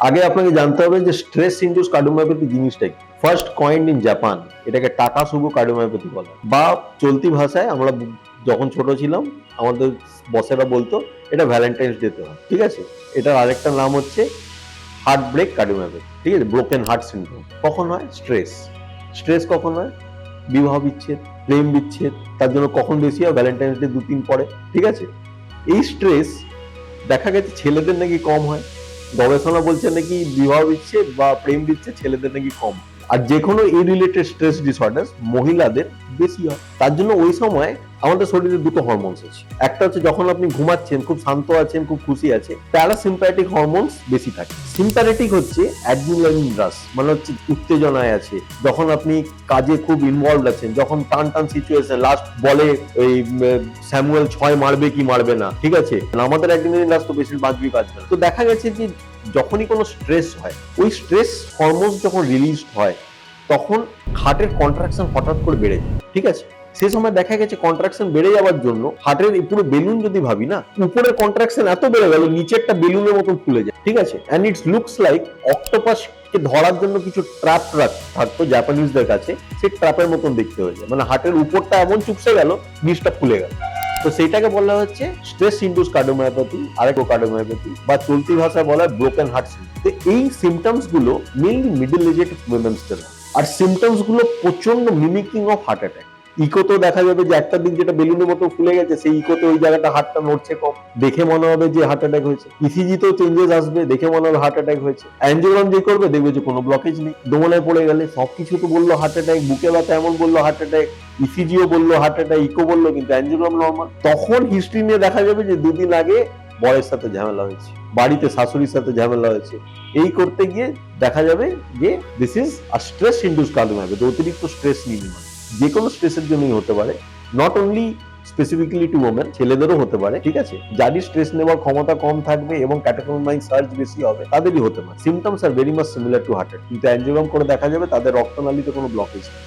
আগে আপনাকে জানতে হবে যে স্ট্রেস ইনডিউস কার্ডিওমায়োপ্যাথি জিনিসটা কি। ফার্স্ট কয়েন্ড ইন জাপান, এটাকে টাকাসুবু কার্ডিওমায়োপ্যাথি বলা হয়, বা চলতি ভাষায় আমরা যখন ছোট ছিলাম আমাদের বসেরা বলতো এটা ভ্যালেন্টাইন্স ডেতে হয়, ঠিক আছে। এটার আরেকটা নাম হচ্ছে হার্ট ব্রেক কার্ডিওমায়োপ্যাথি, ঠিক আছে, ব্রোকেন হার্ট সিনড্রোম। কখন হয়? স্ট্রেস। স্ট্রেস কখন হয়? বিবাহ বিচ্ছেদ, প্রেম বিচ্ছেদ, তার জন্য কখন বেশি হয়? ভ্যালেন্টাইন্স ডে 2-3 পরে, ঠিক আছে। এই স্ট্রেস দেখা গেছে ছেলেদের নাকি কম হয়, গবেষণা বলছে নাকি বিবাহ বিচ্ছেদ বা প্রেম বিচ্ছেদ ছেলেদের নাকি কম। আর যে কোনো এই রিলেটেড স্ট্রেস ডিসঅর্ডার মহিলাদের বেশি হয়। তার জন্য ওই সময় আমাদের শরীরে দুটো হরমোনস আছে। একটা হচ্ছে যখন আপনি ঘুমাচ্ছেন, খুব শান্ত আছেন, খুব খুশি আছে, প্যারাসিম্প্যাথেটিক হরমোনস বেশি থাকে। সিম্প্যাথেটিক হচ্ছে অ্যাড্রিনালিন রাশ, মানে হচ্ছে উত্তেজনায় আছে, যখন আপনি কাজে খুব ইনভলভ আছেন, যখন টান টান সিচুয়েশন, লাস্ট বলে ওই স্যামুয়েল 6 মারবে কি মারবে না, ঠিক আছে, আমাদের অ্যাড্রিনালিন রাশ তো বেশি বাঁচবি বাঁচবে না। তো দেখা গেছে যে যখনই কোনো স্ট্রেস হয়, ওই স্ট্রেস হরমোন যখন রিলিজ হয় তখন হার্টের কন্ট্রাকশন হঠাৎ করে বেড়ে যায়, ঠিক আছে। সে সময় দেখা গেছে কন্ট্রাকশন বেড়ে যাওয়ার জন্য হার্টের পুরো বেলুন যদি ভাবি না, উপরের কন্ট্রাকশন এত বেড়ে গেল নিচেরটা বেলুনের মতন ফুলে যায়, ঠিক আছে। And its looks like octopus কে ধরার জন্য কিছু ট্র্যাপ থাকতো জাপানিজদের কাছে, সেই ট্র্যাপের মতন দেখতে হয়ে যায়, মানে হার্টের উপরটা এমন চুপসে গেল, নিচটা ফুলে গেল। তো সেইটাকে বলা হচ্ছে স্ট্রেস ইনডিউস কার্ডিওমায়োপ্যাথি, আরেকো কার্ডিওমায়োপ্যাথি, বা চলতি ভাষায় বলা হয় ব্রোকেন হার্ট সিনড্রোম। তো এই সিমটমস গুলো মেইনলি মিডল এজেড উইমেন্সদের হয়। আর সিমটমস গুলো প্রচন্ড মিমিকিং অফ হার্ট অ্যাটাক। ইকোতেও দেখা যাবে যে একটা দিক যেটা বেলুনের মতো ফুলে গেছে, সেই ইকোতে ওই জায়গাটা হার্টটা নড়ছে কম, দেখে মনে হবে যে হার্ট অ্যাটাক হয়েছে। ইসিজিতেও চেঞ্জেস আসবে, দেখে মনে হবে হার্ট অ্যাটাক হয়েছে। অ্যাঞ্জিওগ্রাম যে করবে দেখবে যে কোনো ব্লকেজ নেই। দোমনায় পড়ে গেলে সবকিছু তো বললো হার্ট অ্যাটাক, বুকে ব্যথা এমন বললো হার্ট অ্যাটাক, ইসিজিও বললো হার্ট অ্যাটাক, ইকো বললো, কিন্তু অ্যাঞ্জিওগ্রাম নর্মাল। তখন হিস্ট্রি নিয়ে দেখা যাবে যে 2 দিন আগে বরের সাথে ঝামেলা হয়েছে, বাড়িতে শাশুড়ির সাথে ঝামেলা হয়েছে। এই করতে গিয়ে দেখা যাবে যে this is a stress induce cardiomyopathy, অতিরিক্ত স্ট্রেস নিয়ে। যে কোনো স্ট্রেসের জন্যই হতে পারে, not only specifically to women, ছেলেদেরও হতে পারে, ঠিক আছে। যারই স্ট্রেস নেওয়ার ক্ষমতা কম থাকবে এবং ক্যাটাকলমাইন সার্জ বেশি হবে তাদেরই হতে পারে। Symptoms are very much similar to heart attack, কিন্তু অ্যাঞ্জিওগ্রাম করে দেখা যাবে তাদের রক্তনালীতে কোনো ব্লকেজ নেই।